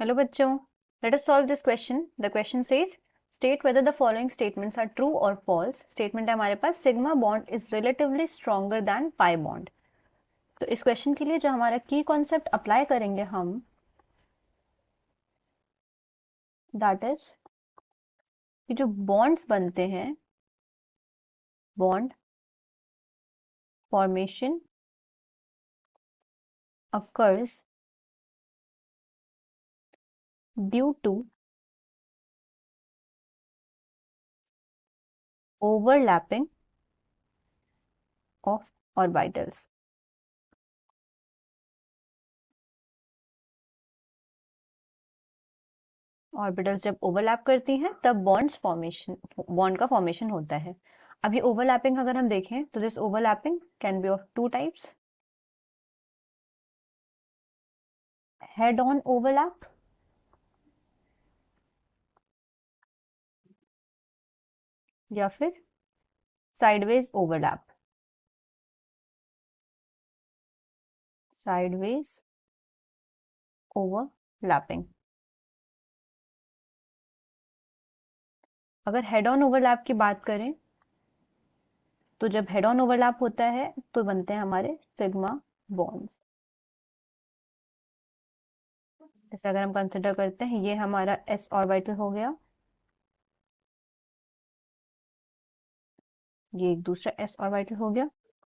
Hello बच्चों, let us solve this question. The question says state whether the following statements are true or false. Statement है हमारे पास sigma bond is relatively stronger than pi bond. तो इस question के लिए जो हमारा की कॉन्सेप्ट अप्लाई करेंगे हम, दैट इज कि जो बॉन्ड्स बनते हैं, bond formation occurs due to overlapping of orbitals. Orbitals जब ओवरलैप करती हैं तब बॉन्ड का फॉर्मेशन होता है। अब ये ओवरलैपिंग अगर हम देखें तो this overlapping can be of two types, head on overlap या फिर साइडवेज ओवरलैप। Sideways overlapping. अगर हेड ऑन ओवरलैप की बात करें तो जब हेड ऑन ओवरलैप होता है तो बनते हैं हमारे सिग्मा बॉन्ड्स। जैसे अगर हम कंसिडर करते हैं ये हमारा s ऑर्बिटल हो गया, ये एक दूसरा s ऑर्बिटल हो गया।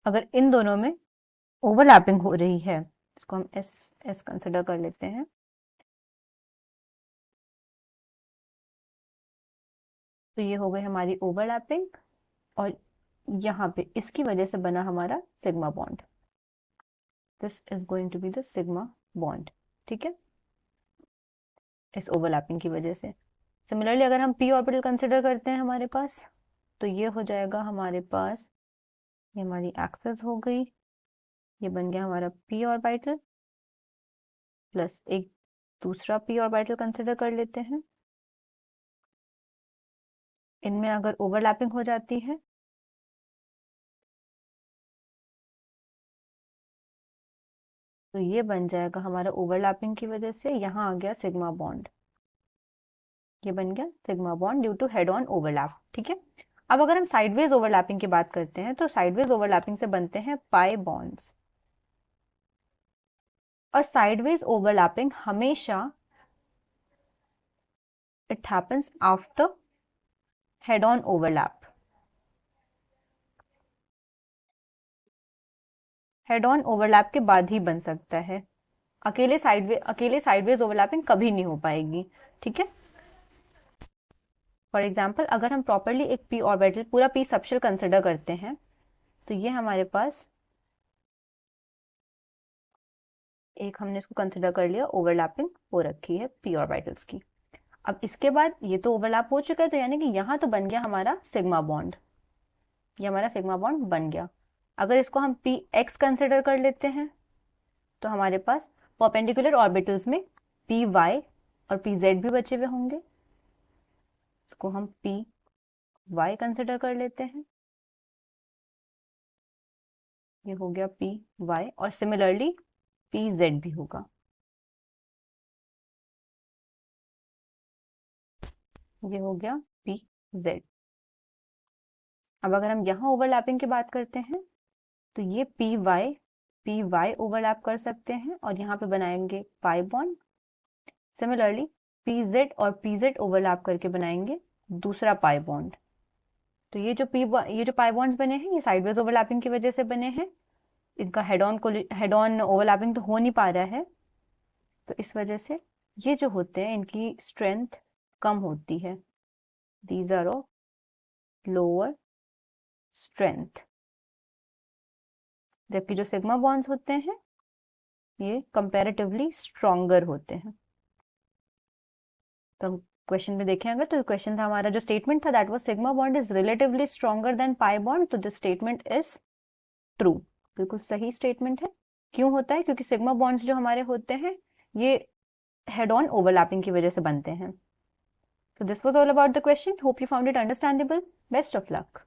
अगर इन दोनों में ओवरलैपिंग हो रही है, इसको हम s कंसिडर कर लेते हैं, तो ये हो गई हमारी ओवरलैपिंग और यहाँ पे इसकी वजह से बना हमारा sigma bond. This is going to be the sigma bond. ठीक है, इस ओवरलैपिंग की वजह से। सिमिलरली अगर हम p ऑर्बिटल कंसिडर करते हैं हमारे पास, तो ये हो जाएगा हमारे पास, ये हमारी एक्सेस हो गई, ये बन गया हमारा p ऑर्बिटल प्लस एक दूसरा p ऑर्बिटल कंसिडर कर लेते हैं। इनमें अगर ओवरलैपिंग हो जाती है तो ये बन जाएगा हमारा ओवरलैपिंग की वजह से यहाँ आ गया सिग्मा बॉन्ड। ये बन गया sigma bond due to head on overlap. ठीक है, अब अगर हम साइडवेज ओवरलैपिंग की बात करते हैं तो साइडवेज ओवरलैपिंग से बनते हैं पाई बॉन्ड्स। और साइडवेज ओवरलैपिंग हमेशा it happens after head on overlap. Head on overlap के बाद ही बन सकता है, अकेले साइडवेज ओवरलैपिंग कभी नहीं हो पाएगी। ठीक है, फॉर एग्जाम्पल अगर हम प्रॉपरली एक p ऑर्बिटल पूरा p सबशेल कंसिडर करते हैं तो ये हमारे पास एक, हमने इसको कंसिडर कर लिया, ओवरलैपिंग हो रखी है p ऑर्बिटल्स की। अब इसके बाद ये तो ओवरलैप हो चुका है, तो यानी कि यहाँ तो बन गया हमारा सिग्मा बॉन्ड, ये हमारा सिग्मा बॉन्ड बन गया। अगर इसको हम पी एक्स कंसिडर कर लेते हैं तो हमारे पास परपेंडिकुलर ऑर्बिटल्स में पी वाई और पी जेड भी बचे हुए होंगे। इसको हम पी वाई कंसिडर कर लेते हैं, ये हो गया पी वाई, और सिमिलरली पी जेड भी होगा, ये हो गया पी जेड। अब अगर हम यहाँ ओवरलैपिंग की बात करते हैं तो ये पी वाई ओवरलैप कर सकते हैं और यहाँ पे बनाएंगे pi bond. Similarly P Z और पी जेड ओवरलैप करके बनाएंगे दूसरा पाई बॉन्ड। तो ये जो पाई बॉन्ड्स बने हैं ये साइडवेज ओवरलैपिंग की वजह से बने हैं। इनका हेड ऑन ओवरलैपिंग तो हो नहीं पा रहा है, तो इस वजह से ये जो होते हैं इनकी स्ट्रेंथ कम होती है, these are of lower strength. जबकि जो सिग्मा बॉन्ड्स होते हैं ये कंपैरेटिवली स्ट्रॉन्गर होते हैं। तो क्वेश्चन में देखें अगर, तो क्वेश्चन था हमारा, जो स्टेटमेंट था that was sigma bond is relatively stronger than pi bond, तो दिस स्टेटमेंट इज ट्रू। बिल्कुल सही स्टेटमेंट है। क्यों होता है? क्योंकि सिग्मा बॉन्ड्स जो हमारे होते हैं ये हेड ऑन ओवरलैपिंग की वजह से बनते हैं। So this was all about the question. Hope you found it understandable. Best of luck.